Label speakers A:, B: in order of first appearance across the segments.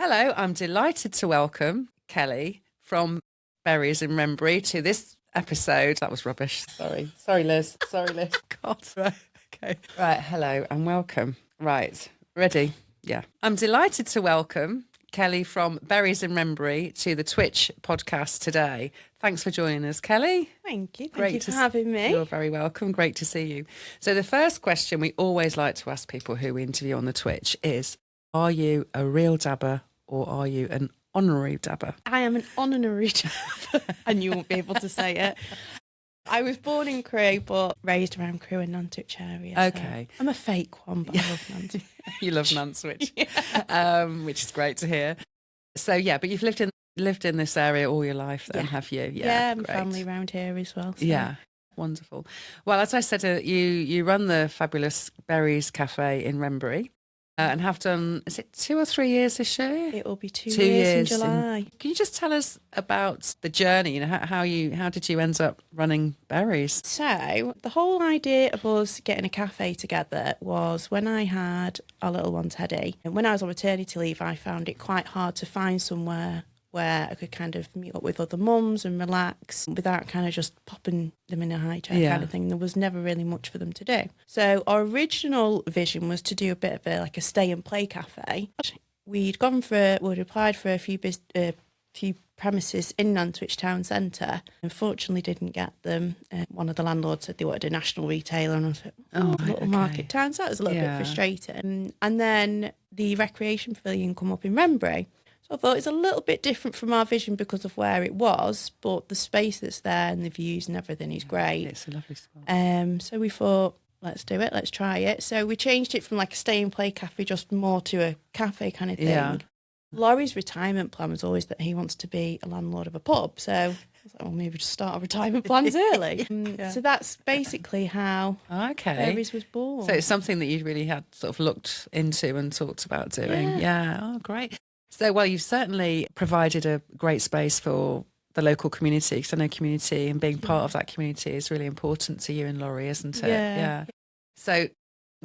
A: Hello, I'm delighted to welcome Kelly from Berries Wrenbury to this episode. That was rubbish. Sorry, Liz. God. Right. Okay. Right. Hello and welcome. Right. Ready? Yeah. I'm delighted to welcome Kelly from Berries Wrenbury to the Twitch podcast today. Thanks for joining us, Kelly.
B: Thank you. Thank you for having me.
A: You're very welcome. Great to see you. So the first question we always like to ask people who we interview on the Twitch is, are you a real dabber or are you an honorary dabber?
B: I am an honorary dabber, and you won't be able to say it. I was born in Crewe, but raised around Crewe and Nantwich area.
A: Okay.
B: So I'm a fake one, but I love Nantwich.
A: You love Nantwich,
B: Yeah.
A: Which is great to hear. So yeah, but you've lived in this area all your life, then, have you?
B: Yeah, my
A: great.
B: Family around here as well. So.
A: Yeah, wonderful. Well, as I said, you run the fabulous Berries Cafe in Wrenbury. And have done, is it 2 or 3 years this year?
B: It will be 2 years in July.
A: Can you just tell us about the journey? How did you end up running Berries?
B: So the whole idea of us getting a cafe together was when I had our little one Teddy. And when I was on maternity leave, I found it quite hard to find somewhere where I could kind of meet up with other mums and relax without kind of just popping them in a high chair kind of thing. There was never really much for them to do. So our original vision was to do a bit of a stay and play cafe. We'd applied for a few premises in Nantwich town centre. Unfortunately didn't get them. One of the landlords said they wanted a national retailer, and I was like, little market town, so that was a little bit frustrating. And then the recreation pavilion come up in Wrenbury. So I thought it's a little bit different from our vision because of where it was, but the space that's there and the views and everything is great.
A: It's a lovely spot.
B: So we thought, let's do it, let's try it. So we changed it from like a stay and play cafe just more to a cafe kind of thing. Yeah. Laurie's retirement plan was always that he wants to be a landlord of a pub. So I was like, well, maybe just start our retirement plans early. So that's basically how Berries was born.
A: So it's something that you really had sort of looked into and talked about doing. Yeah. Oh, great. So, well, you've certainly provided a great space for the local community, because I know community and being part of that community is really important to you and Laurie, isn't it? Yeah. So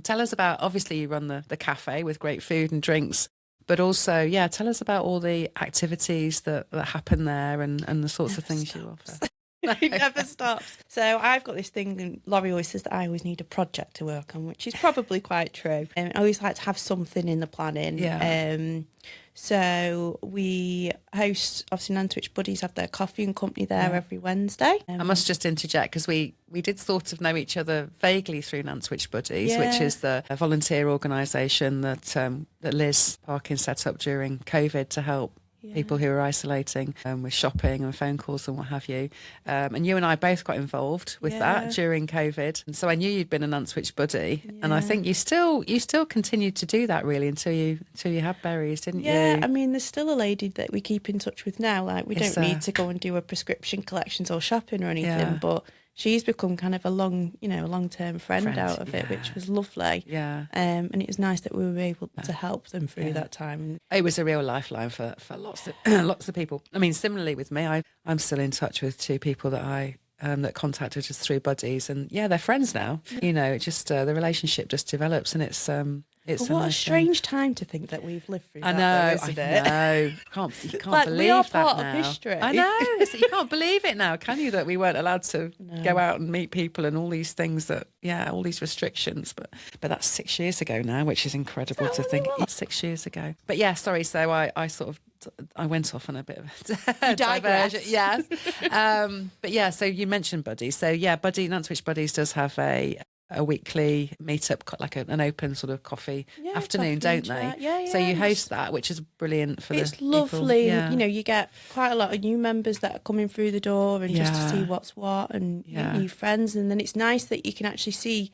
A: tell us about, obviously you run the cafe with great food and drinks, but also, tell us about all the activities that happen there and the sorts of things you offer.
B: It never stops. So I've got this thing, and Laurie always says that I always need a project to work on, which is probably quite true. I always like to have something in the planning. Yeah. So we host, obviously Nantwich Buddies have their coffee and company there every Wednesday.
A: I must just interject, because we did sort of know each other vaguely through Nantwich Buddies, which is the volunteer organisation that Liz Parkin set up during COVID to help people who are isolating with shopping and phone calls and what have you. And you and I both got involved with that during COVID. And so I knew you'd been a Nantwich Buddy. Yeah. And I think you still continued to do that really until you had Berries, didn't you?
B: Yeah, I mean, there's still a lady that we keep in touch with now. Like, we don't need to go and do a prescription collections or shopping or anything, but she's become kind of a long-term friend out of it, which was lovely. Yeah. And it was nice that we were able to help them through that time.
A: It was a real lifeline for lots of people. I mean, similarly with me, I'm still in touch with 2 people that that contacted us through Buddies, and they're friends now. It just the relationship just develops, and it's
B: what a strange time to think that we've lived through.
A: I know. You can't
B: like,
A: believe
B: we are
A: that
B: part
A: now.
B: Of history.
A: I know. You can't believe it now, can you? That we weren't allowed to go out and meet people and all these things all these restrictions. But that's 6 years ago now, which is incredible to think. 6 years ago. But sorry. So I went off on a bit of a diversion. Yes. But so you mentioned Buddies. So Nantwich Buddies does have a weekly meet-up, like an open sort of coffee afternoon, don't they? Yeah. So you host that, which is brilliant for
B: it's lovely. Yeah. You get quite a lot of new members that are coming through the door and just to see what's what and meet new friends. And then it's nice that you can actually see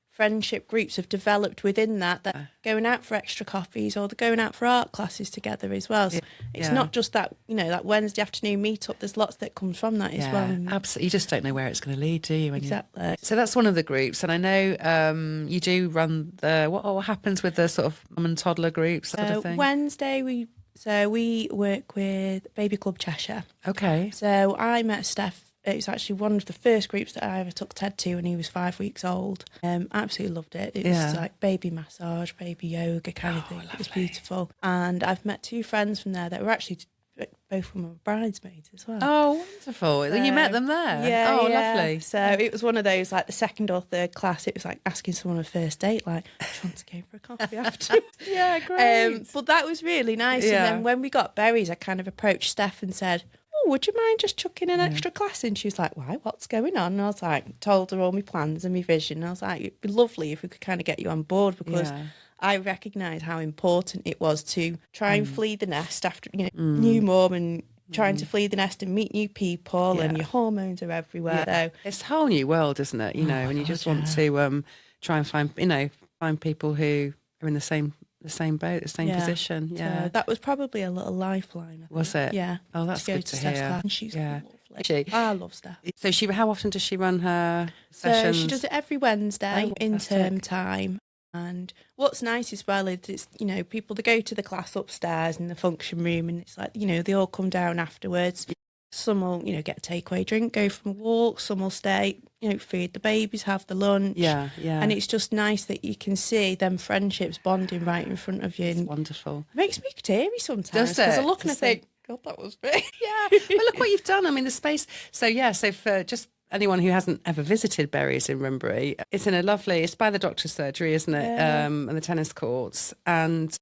B: friendship groups have developed within that going out for extra coffees, or they're going out for art classes together as well. So it's not just that, that Wednesday afternoon meet up. There's lots that comes from that as well.
A: Absolutely. You just don't know where it's going to lead, do you?
B: Exactly.
A: So that's one of the groups. And I know you do run what happens with the sort of mum and toddler groups sort of thing?
B: Wednesday we work with Baby Club Cheshire.
A: Okay.
B: So I met Steph It was actually one of the first groups that I ever took Ted to when he was 5 weeks old. Absolutely loved it. It was like baby massage, baby yoga kind of thing. Lovely. It was beautiful. And I've met 2 friends from there that were actually both from my bridesmaids as well.
A: Oh, wonderful. So, you met them there?
B: Yeah.
A: Oh, lovely.
B: So it was one of those, like the second or third class, it was like asking someone on a first date, like, do you want to go for a coffee after?
A: Yeah, great.
B: But that was really nice.
A: Yeah.
B: And then when we got Berries, I kind of approached Steph and said, oh, would you mind just chucking an extra class in? She was like, why? What's going on? And I was like, told her all my plans and my vision. And I was like, it'd be lovely if we could kind of get you on board, because I recognise how important it was to try and flee the nest after, new mum and trying to flee the nest and meet new people, and your hormones are everywhere. So
A: it's a whole new world, isn't it? And you just want to try and find people who are in the same boat, the same position. Yeah,
B: so that was probably a little lifeline. I think.
A: Was it?
B: Yeah.
A: Oh, that's good to hear.
B: Class, and she's lovely.
A: She?
B: I love Steph.
A: So how often does she run her
B: So
A: sessions?
B: she does it every Wednesday in
A: fantastic.
B: term time. And what's nice as well is it's, people, they go to the class upstairs in the function room, and it's like, they all come down afterwards. Some will, get a takeaway drink, go for a walk. Some will stay, feed the babies, have the lunch.
A: Yeah.
B: And it's just nice that you can see them friendships bonding right in front of you.
A: It's
B: And
A: wonderful.
B: it makes me teary sometimes.
A: Does it?
B: Because I look and I think, God, that was big.
A: Yeah. But look what you've done. I mean, the space. So for just anyone who hasn't ever visited Berries in Wrenbury, it's by the doctor's surgery, isn't it?
B: Yeah.
A: And the tennis courts. And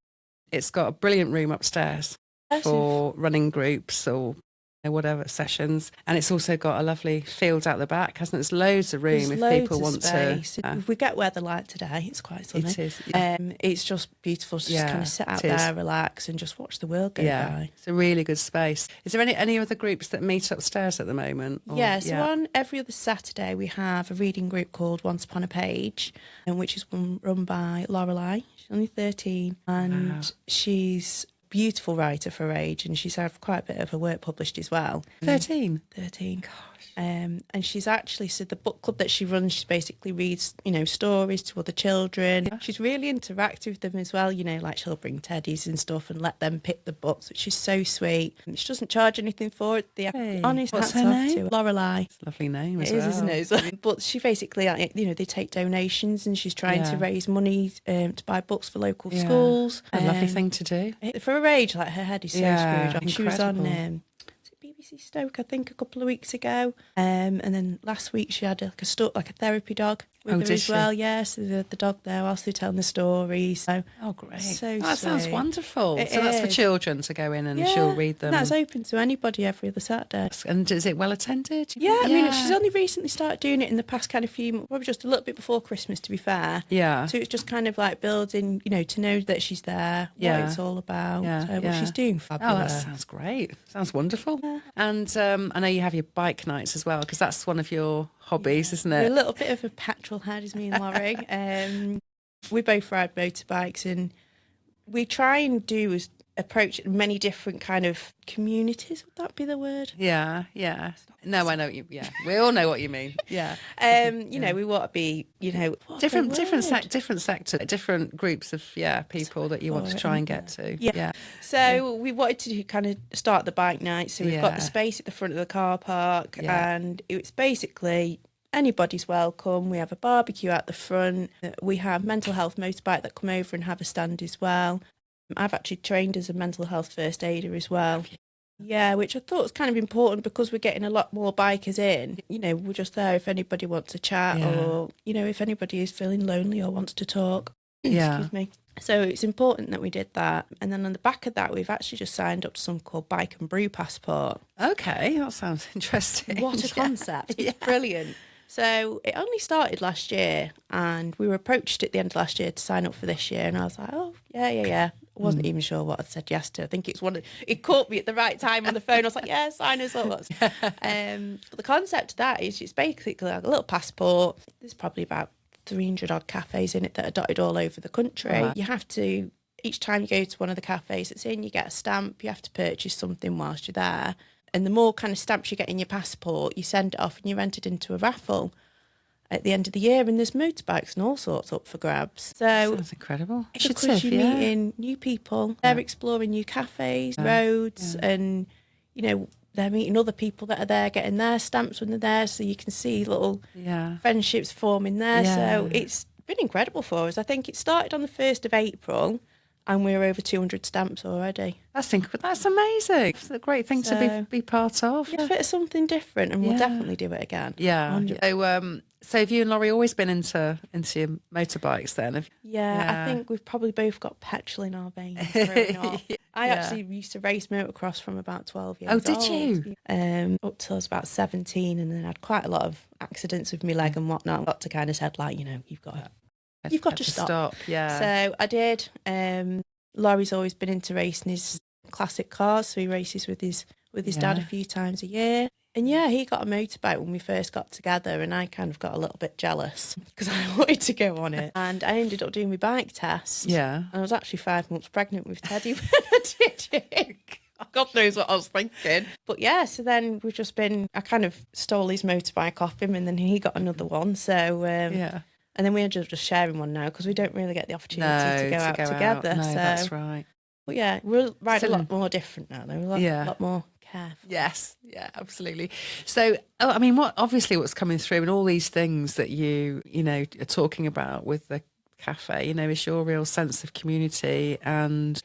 A: it's got a brilliant room upstairs for running groups or whatever sessions, and it's also got a lovely field out the back, hasn't it? There's loads of room if people want
B: space.
A: to.
B: If we get weather like today, it's quite sunny.
A: It is.
B: It's just beautiful to just kind of sit out there, relax, and just watch the world go by.
A: It's a really good space. Is there any other groups that meet upstairs at the moment?
B: So on every other Saturday we have a reading group called Once Upon a Page, and which is run by Lorelei. She's only 13, and she's beautiful writer for her age, and she's had quite a bit of her work published as well.
A: 13?
B: Gosh. And she's actually, so the book club that she runs, she basically reads, stories to other children. Yeah. She's really interactive with them as well, like she'll bring teddies and stuff and let them pick the books, which is so sweet. And she doesn't charge anything for it. Honest,
A: what's her name?
B: Lorelei.
A: It's a lovely name as
B: well.
A: It is,
B: isn't it? But she basically, they take donations, and she's trying to raise money to buy books for local schools.
A: A lovely thing to do.
B: For her age, like her head is so screwed on. She was on BBC Stoke, I think, a couple of weeks ago, and then last week she had a therapy dog with her as well. Yeah, so the dog there whilst they're telling the stories. So,
A: great!
B: That
A: sounds wonderful.
B: So
A: that's for children to go in and she'll read them.
B: That's open to anybody every other Saturday.
A: And is it well attended?
B: Yeah, I mean, she's only recently started doing it in the past kind of few months, probably just a little bit before Christmas, to be fair.
A: Yeah.
B: So it's just kind of like building, to know that she's there, what it's all about. What she's doing fabulous.
A: Oh, that sounds great. Sounds wonderful. Yeah. And I know you have your bike nights as well, because that's one of your hobbies, isn't it?
B: We're a little bit of a petrol head, is me and Laurie. We both ride motorbikes, and we try and approach many different kind of communities. Would that be the word?
A: Yeah. No, I know what you. Yeah, we all know what you mean. Yeah.
B: We want to be,
A: different sector, different groups of people that you want to try and get to.
B: Yeah. So we wanted to kind of start the bike night. So we've got the space at the front of the car park, and it's basically anybody's welcome. We have a barbecue out the front. We have mental health motorbike that come over and have a stand as well. I've actually trained as a mental health first aider as well. Yeah, which I thought was kind of important, because we're getting a lot more bikers in. We're just there if anybody wants to chat or, if anybody is feeling lonely or wants to talk. Excuse me. So it's important that we did that. And then on the back of that, we've actually just signed up to something called Bike and Brew Passport.
A: Okay, that sounds interesting.
B: What a concept. It's brilliant. So it only started last year, and we were approached at the end of last year to sign up for this year, and I was like, oh, yeah. I wasn't even sure what I'd said yes to. I think it caught me at the right time on the phone. I was like, yeah, sign us up. But the concept of that is it's basically like a little passport. There's probably about 300 odd cafes in it that are dotted all over the country. Right. You have to, each time you go to one of the cafes that's in, you get a stamp. You have to purchase something whilst you're there. And the more kind of stamps you get in your passport, you send it off and you're entered into a raffle at the end of the year, and there's motorbikes and all sorts up for grabs. So
A: sounds incredible.
B: Because you're meeting new people, they're exploring new cafes, roads, and they're meeting other people that are there, getting their stamps when they're there, so you can see little friendships forming there. So it's been incredible for us. I think it started on the 1st of April and we're over 200 stamps already. That's
A: amazing. It's a great thing to be part of.
B: It's a bit of something different, and we'll definitely do it again.
A: Yeah. So have you and Laurie always been into your motorbikes then?
B: I think we've probably both got petrol in our veins growing up. I actually used to race motocross from about 12 years old.
A: Oh, did you?
B: Up till I was about 17, and then I had quite a lot of accidents with my leg and whatnot. I got to kind of said, like, you've got to stop.
A: Yeah.
B: So I did. Laurie's always been into racing his classic cars, so he races with his dad a few times a year. And he got a motorbike when we first got together, and I kind of got a little bit jealous because I wanted to go on it. And I ended up doing my bike test.
A: Yeah.
B: And I was actually 5 months pregnant with Teddy when I did it. God knows what I was thinking. But so then I kind of stole his motorbike off him, and then he got another one. So, and then we ended up just sharing one now because we don't really get the opportunity to go out together.
A: No,
B: so
A: that's right.
B: But we'll ride a lot more different now. Though. A lot more careful.
A: Yes, absolutely. So, I mean, what's coming through and all these things that you are talking about with the cafe, is your real sense of community and,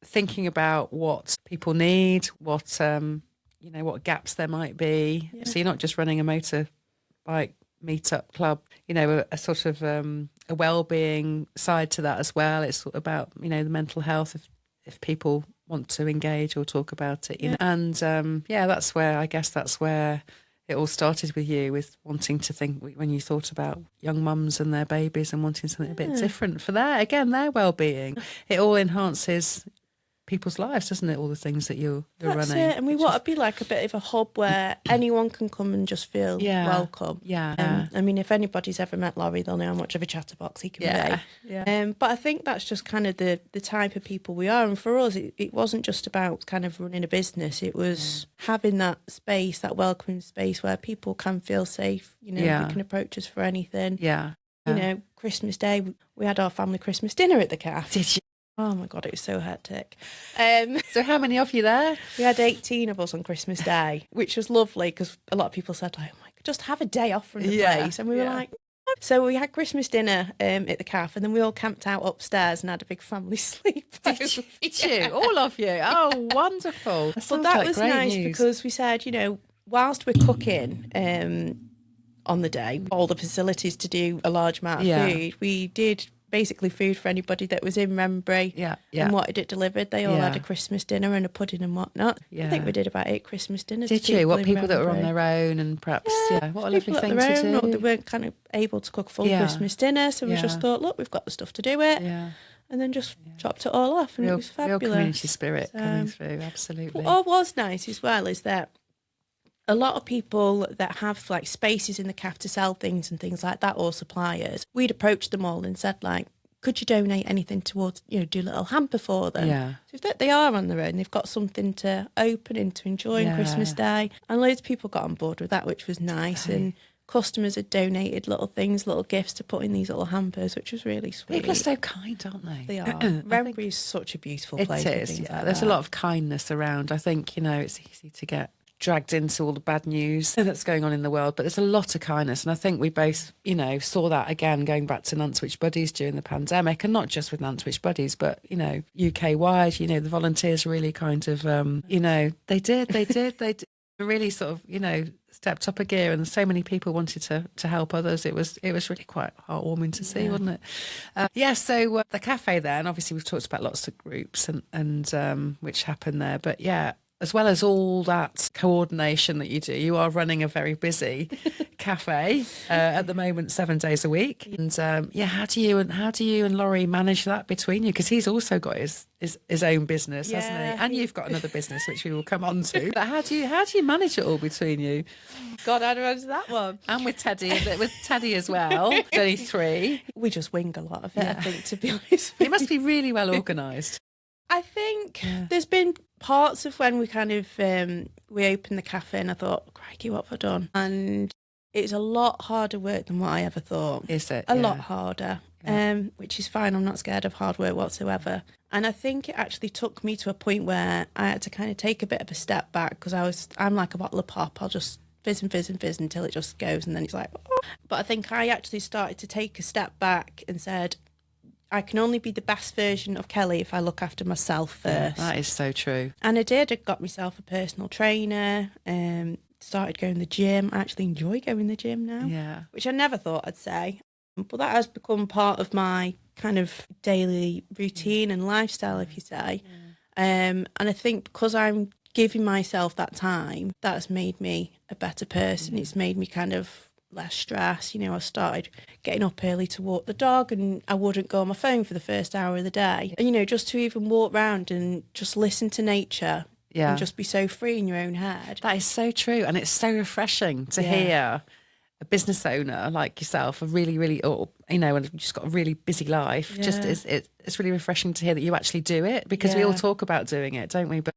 A: thinking about what people need, what gaps there might be. Yeah. So you're not just running a motorbike meet-up club, a sort of a well-being side to that as well. It's about, the mental health if people want to engage or talk about it, and that's where it all started with you, with wanting to think when you thought about young mums and their babies and wanting something a bit different for their well-being. It all enhances people's lives, doesn't it? All the things that you're running.
B: It. And we want to be like a bit of a hub where anyone can come and just feel welcome. Yeah. I mean, if anybody's ever met Laurie, they'll know how much of a chatterbox he can be. Yeah. But I think that's just kind of the type of people we are. And for us, it wasn't just about kind of running a business. It was having that space, that welcoming space where people can feel safe. You can approach us for anything.
A: Yeah.
B: Christmas Day, we had our family Christmas dinner at the cafe.
A: Did you?
B: Oh my God, it was so hectic.
A: So how many of you there?
B: We had 18 of us on Christmas Day, which was lovely because a lot of people said, like, oh my God, just have a day off from the place. And we were like, no. So we had Christmas dinner at the cafe, and then we all camped out upstairs and had a big family sleep.
A: Did you? All of you? Oh, wonderful.
B: That was nice because we said, whilst we're cooking on the day, all the facilities to do a large amount of food, we did basically food for anybody that was in Wrenbury and wanted it delivered. They all had a Christmas dinner and a pudding and whatnot. I think we did about 8 Christmas dinners.
A: Did you? What, people that were on their own and perhaps, what a lovely thing to do.
B: They weren't kind of able to cook full Christmas dinner, so we just thought, look, we've got the stuff to do it. Yeah. And then just chopped it all off, and it was fabulous.
A: Real community spirit coming through, absolutely.
B: What was nice as well is that a lot of people that have like spaces in the cafe to sell things and things like that, or suppliers, we'd approached them all and said, like, could you donate anything towards, do a little hamper for them? Yeah. So if they are on their own, they've got something to open and to enjoy on Christmas Day. And loads of people got on board with that, which was nice. Right. And customers had donated little things, little gifts to put in these little hampers, which was really sweet.
A: People are so kind, aren't they?
B: They are. Wrenbury is such a beautiful place.
A: It is, There's a lot of kindness around. I think, it's easy to get dragged into all the bad news that's going on in the world, but there's a lot of kindness, and I think we both saw that again going back to Nantwich Buddies during the pandemic, and not just with Nantwich Buddies, but UK wide, the volunteers really kind of they did really sort of stepped up a gear, and so many people wanted to help others. It was really quite heartwarming to see, wasn't it? So the cafe there, and obviously we've talked about lots of groups and which happened there, but as well as all that coordination that you do, you are running a very busy cafe at the moment, 7 days a week. And how do you and Laurie manage that between you? Because he's also got his own business, hasn't he? And you've got another business which we will come on to. But how do you manage it all between you?
B: God, how do I manage that one?
A: And with Teddy as well. He's only 3.
B: We just wing a lot of it, I think, to be honest.
A: It must be really well organised.
B: I think there's been parts of when we kind of we opened the cafe, and I thought, crikey, what have I done? And it's a lot harder work than what I ever thought.
A: Is it?
B: A lot harder. which is fine. I'm not scared of hard work whatsoever. And I think it actually took me to a point where I had to kind of take a bit of a step back because I'm like a bottle of pop. I'll just fizz and fizz and fizz until it just goes, and then it's like, oh. But I think I actually started to take a step back and said, I can only be the best version of Kelly if I look after myself first.
A: Yeah, that is so true.
B: And I did. I got myself a personal trainer, started going to the gym. I actually enjoy going to the gym now, which I never thought I'd say. But that has become part of my kind of daily routine and lifestyle, if you say. And I think because I'm giving myself that time, that's made me a better person. It's made me kind of less stress. I started getting up early to walk the dog, and I wouldn't go on my phone for the first hour of the day. And, just to even walk around and just listen to nature and just be so free in your own head.
A: That is so true. And it's so refreshing to hear a business owner like yourself, a really, really, and you've just got a really busy life. Yeah. Just it's really refreshing to hear that you actually do it, because we all talk about doing it, don't we? But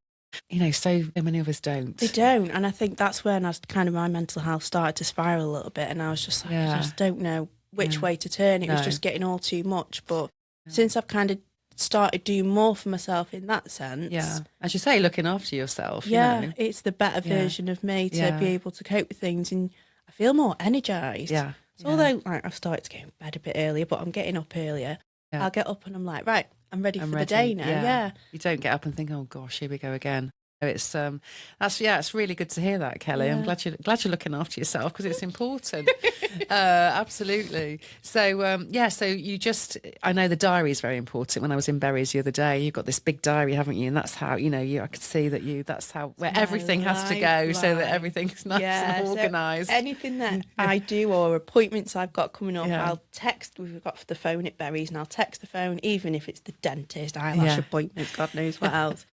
A: so many of us don't.
B: They don't. And I think that's when my mental health started to spiral a little bit, and I was just like, I just don't know which way to turn. It was just getting all too much. But since I've kind of started doing more for myself in that sense.
A: Yeah. As you say, looking after yourself.
B: Yeah, it's the better version of me to be able to cope with things, and I feel more energised. Yeah. So although I've started to go in bed a bit earlier, but I'm getting up earlier, I'll get up and I'm like, right, I'm ready for the day now. Yeah. You
A: don't get up and think, oh gosh, here we go again. It's it's really good to hear that, Kelly. I'm glad you're looking after yourself, because it's important. Absolutely. So so I know the diary is very important. When I was in Berries the other day, you've got this big diary, haven't you? And that's how I could see that that's where everything has to go, so that everything's nice and organised.
B: So anything that I do or appointments I've got coming up, I'll text. We've got the phone at Berries, and I'll text the phone, even if it's the dentist, eyelash appointment, God knows what else.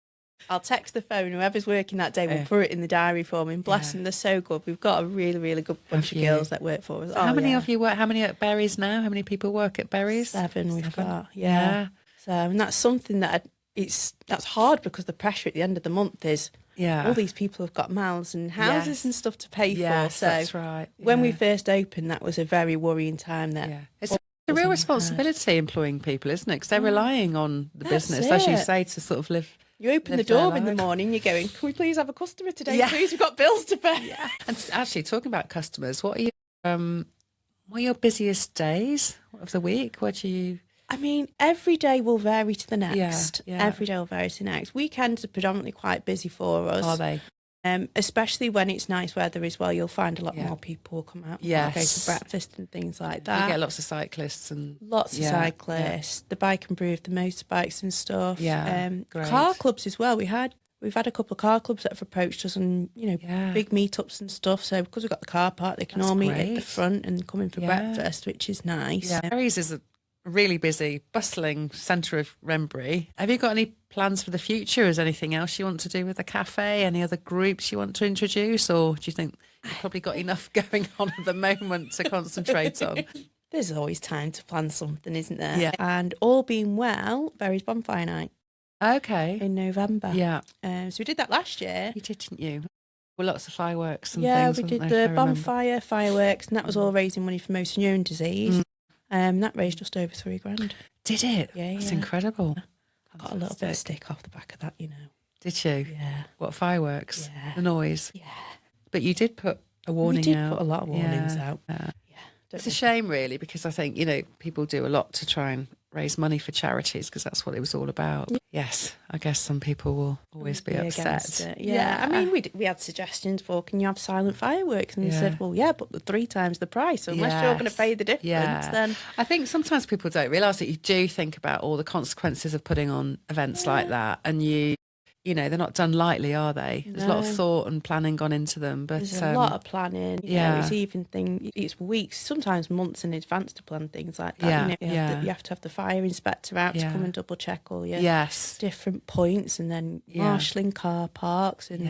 B: I'll text the phone. Whoever's working that day will put it in the diary for me. And bless them, they're so good. We've got a really, really good bunch of girls that work for us.
A: So how many of you work? How many at Berries now? How many people work at Berries?
B: 7 we've got. Yeah. So, and that's something that that's hard, because the pressure at the end of the month is all these people have got mouths and houses and stuff to pay for. So
A: that's right.
B: When we first opened, that was a very worrying time.
A: It's a real responsibility employing people, isn't it? Because they're relying on the business, as you say, to sort of live.
B: You open the door in the morning, you're going, can we please have a customer today, please? We've got bills to pay. Yeah.
A: And actually, talking about customers, what are your busiest days of the week? What do you...
B: I mean, every day will vary to the next. Yeah. Every day will vary to the next. Weekends are predominantly quite busy for us.
A: Are they?
B: Especially when it's nice weather as well, you'll find a lot more people come out and go to breakfast and things like that.
A: You get lots of cyclists and
B: lots of cyclists. The bike and brew, the motorbikes and stuff.
A: Great.
B: Car clubs as well. We've had a couple of car clubs that have approached us, and big meetups and stuff. So because we've got the car park, they can all meet at the front and come in for breakfast, which is nice.
A: Yeah. Berries is a really busy, bustling centre of Wrenbury. Have you got any plans for the future? Is there anything else you want to do with the cafe? Any other groups you want to introduce? Or do you think you've probably got enough going on at the moment to concentrate on?
B: There's always time to plan something, isn't there? Yeah. And all being well, Berries Bonfire Night.
A: Okay.
B: In November.
A: Yeah.
B: So we did that last year.
A: You did, didn't you? Well, lots of fireworks and
B: things.
A: Yeah,
B: we did the bonfire, fireworks, and that was all raising money for motor neurone disease. That raised just over $3,000.
A: Did it?
B: Yeah,
A: That's incredible.
B: I got a little bit of stick off the back of that,
A: Did you?
B: Yeah.
A: What, fireworks?
B: Yeah.
A: The noise?
B: Yeah.
A: But you did put a warning out.
B: We did put a lot of warnings out.
A: Yeah. It's a shame, really, because I think, people do a lot to try and raise money for charities, because that's what it was all about. Yes, I guess some people will always be upset.
B: Yeah. I mean, we had suggestions for, can you have silent fireworks? And we said, well, yeah, but 3 times the price. So unless you're going to pay the difference, then...
A: I think sometimes people don't realise that you do think about all the consequences of putting on events like that, and they're not done lightly, are they? There's a lot of thought and planning gone into them. But
B: there's a lot of planning. It's weeks, sometimes months in advance to plan things like that. You have to have the fire inspector out to come and double check all your different points, and then marshalling car parks and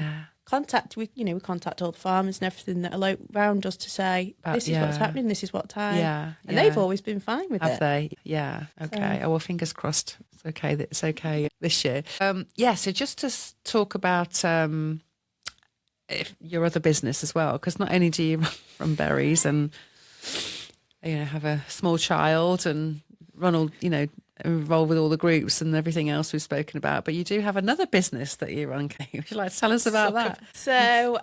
B: we contact all the farmers and everything that are around us to say, this is what's happening, this is what time. And they've always been fine with it.
A: Have they? Yeah. Okay. So. Oh, well, fingers crossed. It's okay this year. So just to talk about your other business as well, because not only do you run Berries and have a small child and run all, involved with all the groups and everything else we've spoken about. But you do have another business that you run. Would you like to tell us about that?
B: So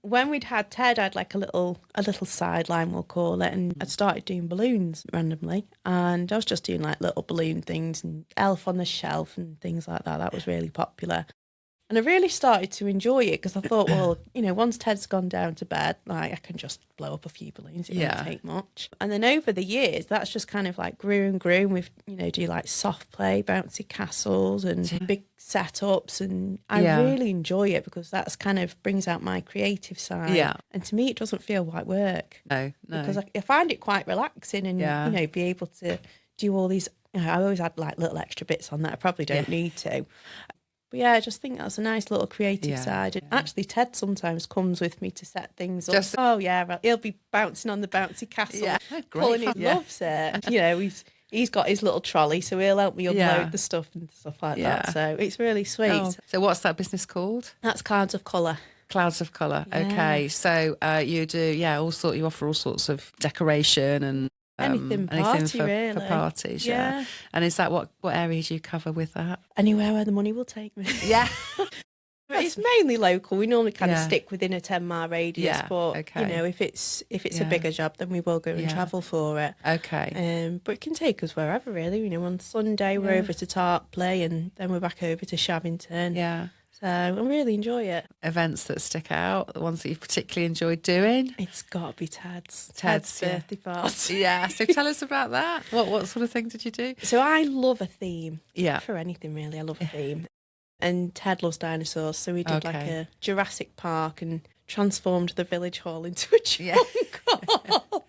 B: when we'd had Ted, I had like a little sideline, we'll call it, and I'd started doing balloons randomly, and I was just doing like little balloon things and Elf on the Shelf and things like that. That was really popular. And I really started to enjoy it because I thought, well, once Ted's gone down to bed, like I can just blow up a few balloons. It won't take much. And then over the years, that's just kind of like grew and grew. And we've, do like soft play, bouncy castles and big setups. And I really enjoy it because that's kind of brings out my creative side.
A: Yeah.
B: And to me, it doesn't feel like work.
A: No.
B: Because I find it quite relaxing and, be able to do all these. I always add like little extra bits on that I probably don't need to. But yeah, I just think that's a nice little creative side. And actually, Ted sometimes comes with me to set things up. He'll be bouncing on the bouncy castle, pulling his loves it. He's got his little trolley, so he'll help me unload the stuff and stuff like that. So it's really sweet.
A: Oh. So what's that business called?
B: That's Clouds of Colour.
A: Clouds of Colour. Yeah. Okay, so you do you offer all sorts of decoration and
B: anything
A: for parties, yeah. And is that what area do you cover with that?
B: Anywhere where the money will take me.
A: Yeah.
B: But it's mainly local. We normally kind of stick within a 10-mile radius, but if it's a bigger job, then we will go and travel for it.
A: Okay.
B: But it can take us wherever really. On Sunday we're over to Tarpley and then we're back over to Shavington.
A: Yeah.
B: So I really enjoy it.
A: Events that stick out, the ones that you've particularly enjoyed doing?
B: It's got to be Ted's
A: party.
B: birthday party.
A: Yeah, so tell us about that. What sort of thing did you do?
B: So I love a theme.
A: Yeah.
B: For anything really, I love a theme. And Ted loves dinosaurs, so we did like a Jurassic Park and transformed the village hall into a jungle.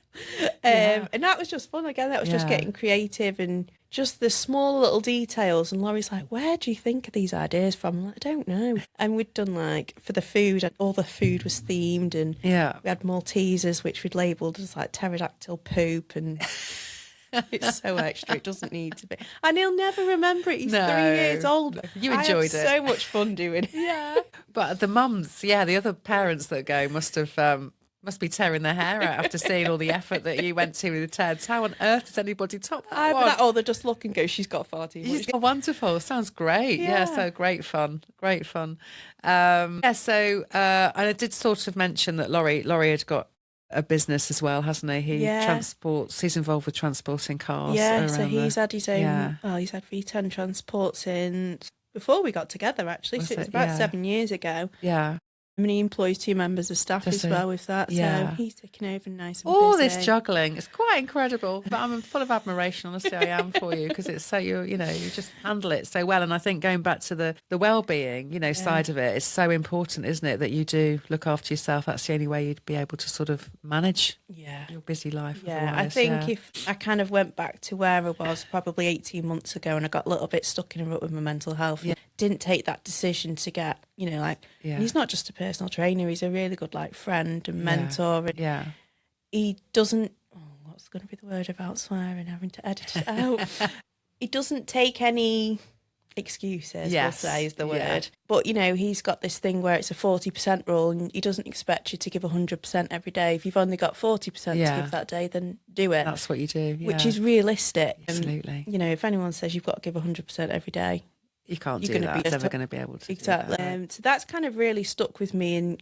B: And that was just fun again. That was just getting creative and just the small little details. And Laurie's like, where do you think of these ideas from? I'm like, I don't know. And we'd done like for the food, all the food was themed, and we had Maltesers which we'd labelled as like pterodactyl poop, and it's so extra. It doesn't need to be. And he'll never remember it. He's 3 years old.
A: You enjoyed it.
B: So much fun doing it.
A: Yeah. But the mums, the other parents that go must be tearing their hair out after seeing all the effort that you went to with the Teds. How on earth does anybody top that one?
B: They just look and go, she's got far too much.
A: Oh, wonderful. Sounds great. Yeah, so great fun. And I did sort of mention that Laurie had got a business as well, hasn't he? He's involved with transporting cars.
B: Yeah, so he's had his own, he's had V10 transport since before we got together, actually. So it was about 7 years ago.
A: Yeah.
B: I mean, he employs 2 members of staff as well with that, so he's taking over nice and
A: all
B: busy.
A: This juggling, it's quite incredible. But I'm full of admiration, honestly, I am for you, because it's so you just handle it so well. And I think going back to the well-being, side of it, it's so important, isn't it, that you do look after yourself. That's the only way you'd be able to sort of manage your busy life.
B: Yeah, I think if I kind of went back to where I was probably 18 months ago, and I got a little bit stuck in a rut with my mental health, didn't take that decision to get, he's not just a personal trainer, he's a really good friend and mentor. And he doesn't, what's going to be the word about swearing, having to edit it out? He doesn't take any excuses, we'll say is the word. But, he's got this thing where it's a 40% rule, and he doesn't expect you to give 100% every day. If you've only got 40% to give that day, then do it.
A: That's what you do.
B: Which is realistic.
A: Absolutely.
B: And, if anyone says you've got to give 100% every day,
A: you can't do that. You're never going to be able to.
B: Exactly.
A: Do that.
B: So that's kind of really stuck with me, and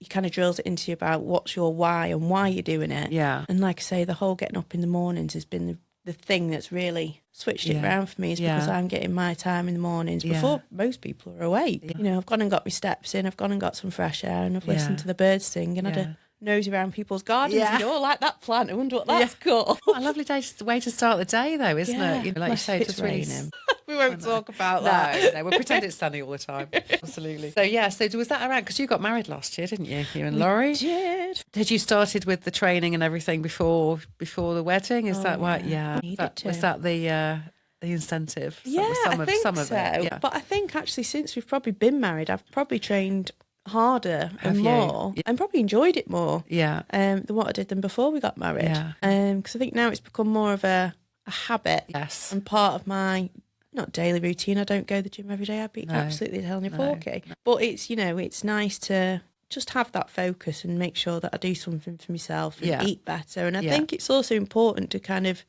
B: he kind of drills it into you about what's your why and why you're doing it. Yeah. And like I say, the whole getting up in the mornings has been the thing that's really switched it around for me, is because I'm getting my time in the mornings before most people are awake. I've gone and got my steps in, I've gone and got some fresh air, and I've listened to the birds sing, and had a nosy around people's gardens. Like that plant, I wonder what that's called.
A: What a lovely way to start the day, though, isn't it? Like you say, it's really
B: raining. We won't talk about that.
A: No, we'll pretend it's sunny all the time. Absolutely. So was that around, because you got married last year, didn't you? You and Laurie?
B: Did.
A: Had you started with the training and everything before the wedding? Is that why? Yeah. Was that the incentive?
B: I think so. Yeah. But I think actually since we've probably been married, I've probably trained harder and more, and probably enjoyed it more than what I did before we got married. Because I think now it's become more of a habit and part of my not daily routine. I don't go to the gym every day. I'd be absolutely telling you porky. But it's it's nice to just have that focus and make sure that I do something for myself and eat better. And I think it's also important to kind of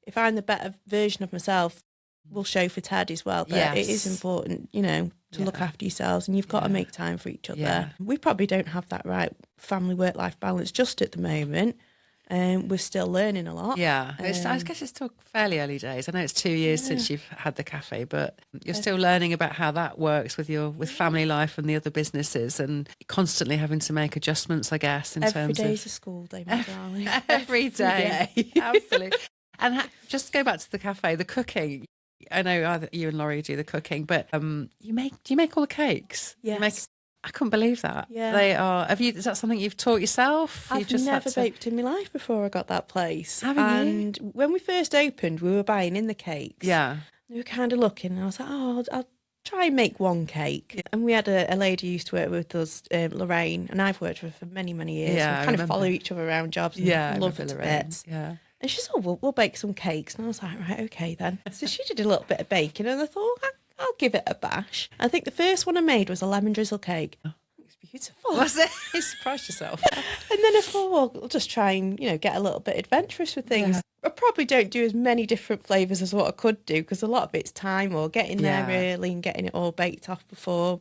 B: if I'm the better version of myself, will show for Ted as well. But it is important, you know, to look after yourselves, and you've got to make time for each other.
A: Yeah.
B: We probably don't have that right family work-life balance just at the moment. We're still learning a lot.
A: Yeah, I guess it's still fairly early days. I know it's 2 years since you've had the cafe, but you're still learning about how that works with family life and the other businesses, and constantly having to make adjustments, I guess, in
B: Every
A: terms of...
B: Every day's a school day, my darling.
A: Every day. Absolutely. And just to go back to the cafe, the cooking. I know either you and Laurie do the cooking, but do you make all the cakes?
B: Yes.
A: I couldn't believe that.
B: Yeah.
A: They are. Is that something you've taught yourself?
B: I've never baked in my life before I got that place.
A: Haven't you?
B: When we first opened, we were buying in the cakes.
A: Yeah.
B: We were kind of looking, and I was like, I'll try and make one cake. Yeah. And we had a lady who used to work with us, Lorraine, and I've worked with her for many, many years.
A: Yeah,
B: we kind of follow each other around jobs and love her to bits.
A: Yeah.
B: And she said, we'll bake some cakes. And I was like, right, okay then. So she did a little bit of baking, and I thought, I'll give it a bash. I think the first one I made was a lemon drizzle cake. Beautiful.
A: Was it? You surprised yourself.
B: And then I thought, well, I'll just try and, get a little bit adventurous with things. Yeah. I probably don't do as many different flavours as what I could do, because a lot of it's time or getting there early and getting it all baked off before.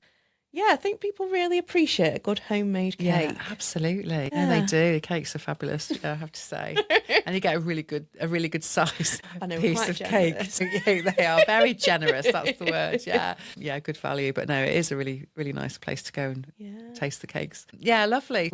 B: Yeah, I think people really appreciate a good homemade cake.
A: Yeah, absolutely. Yeah, they do. The cakes are fabulous, I have to say. And you get a really good size piece of cake. They are very generous. That's the word. Yeah, yeah, good value. But no, it is a really, really nice place to go and taste the cakes. Yeah, lovely.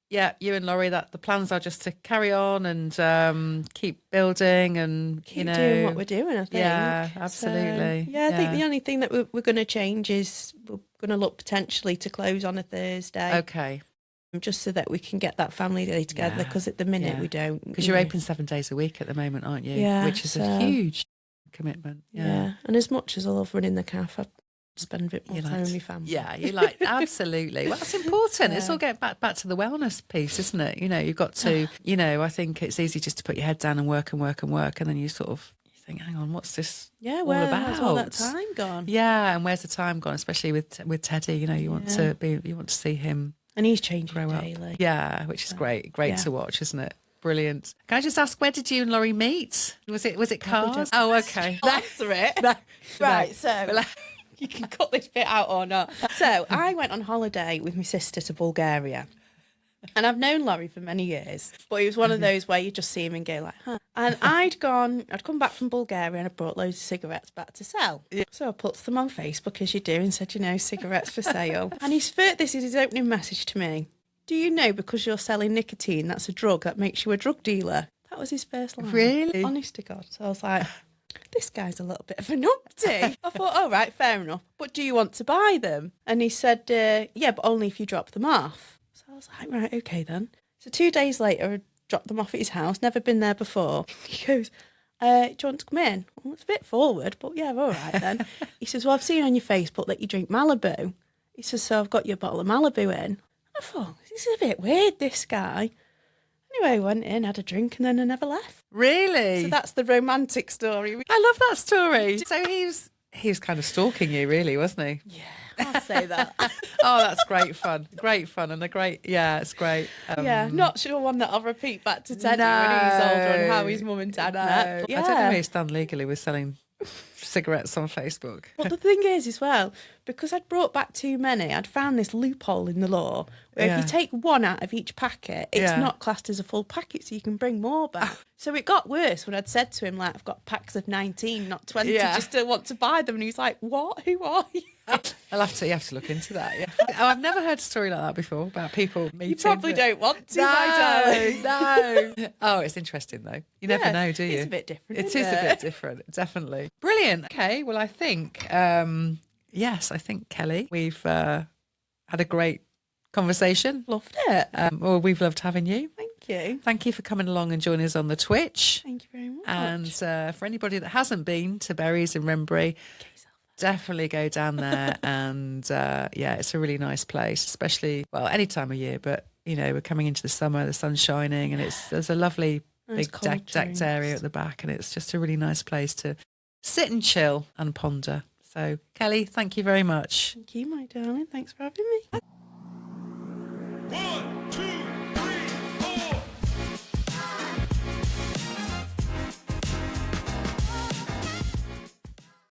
A: Yeah, you and Laurie, that the plans are just to carry on and keep building and
B: keep doing what we're doing, I think.
A: Yeah, absolutely.
B: So, I think the only thing that we're going to change is we're going to look potentially to close on a Thursday.
A: Okay.
B: Just so that we can get that family day together, because at the minute we don't.
A: Because you're open 7 days a week at the moment, aren't you?
B: Yeah.
A: Which is a huge commitment.
B: Yeah. And as much as I love running the cafe, I spend a bit more time with my family.
A: Yeah, you like, absolutely. Well, that's important. It's all getting back to the wellness piece, isn't it? You've got to, I think it's easy just to put your head down and work, and then you sort of think, hang on, what's this all about?
B: Where's all that time gone?
A: Yeah, and where's the time gone? Especially with Teddy, you want to see him,
B: and he's changing
A: grow
B: daily.
A: Up. Yeah, which is great to watch, isn't it? Brilliant. Can I just ask, where did you and Laurie meet? Was it cars? Oh, okay.
B: Answer it. Right, so you can cut this bit out or not. So I went on holiday with my sister to Bulgaria. And I've known Laurie for many years, but it was one of those where you just see him and go like, huh. And I'd come back from Bulgaria and I brought loads of cigarettes back to sell. Yeah. So I put them on Facebook, as you do, and said, cigarettes for sale. And this is his opening message to me. Do you know, because you're selling nicotine, that's a drug that makes you a drug dealer? That was his first line.
A: Really?
B: Honest to God. So I was like, this guy's a little bit of a numpty. I thought, all right, fair enough. But do you want to buy them? And he said, yeah, but only if you drop them off. So I was like, right, okay then. So 2 days later, I dropped them off at his house. Never been there before. He goes, do you want to come in? Well, it's a bit forward, but yeah, all right then. He says, well, I've seen on your Facebook that you drink Malibu. He says, so I've got you a bottle of Malibu in. I thought, this is a bit weird, this guy. Anyway, I went in, had a drink, and then I never left.
A: Really?
B: So that's the romantic story.
A: I love that story. So he was kind of stalking you, really, wasn't he?
B: Yeah, I'll say that.
A: Oh, that's great fun. Great fun and it's great.
B: Not sure one that I'll repeat back to Teddy when he's older and how his mum and dad met.
A: I don't know where you stand legally with selling cigarettes on Facebook.
B: But the thing is as well, because I'd brought back too many, I'd found this loophole in the law where if you take one out of each packet, it's not classed as a full packet, so you can bring more back. So it got worse when I'd said to him, like, I've got packs of 19, not 20, just to want to buy them. And he's like, what? Who are you?
A: You have to look into that. Yeah. Oh, I've never heard a story like that before about people meeting.
B: You probably don't want to, my darling.
A: No. Oh, it's interesting though. You never know, do you?
B: It's a bit different.
A: It is a bit different, definitely. Brilliant. Okay, well, I think, Kelly, we've had a great conversation.
B: Loved it.
A: Well, we've loved having you.
B: Thank you.
A: Thank you for coming along and joining us on the Twitch.
B: Thank you very much.
A: And for anybody that hasn't been to Berries Wrenbury, definitely go down there. And it's a really nice place, especially, well, any time of year. But, we're coming into the summer, the sun's shining, and there's a lovely big decked area at the back. And it's just a really nice place to sit and chill and ponder. So, Kelly, thank you very much.
B: Thank you, my darling. Thanks for having me.
C: 1, 2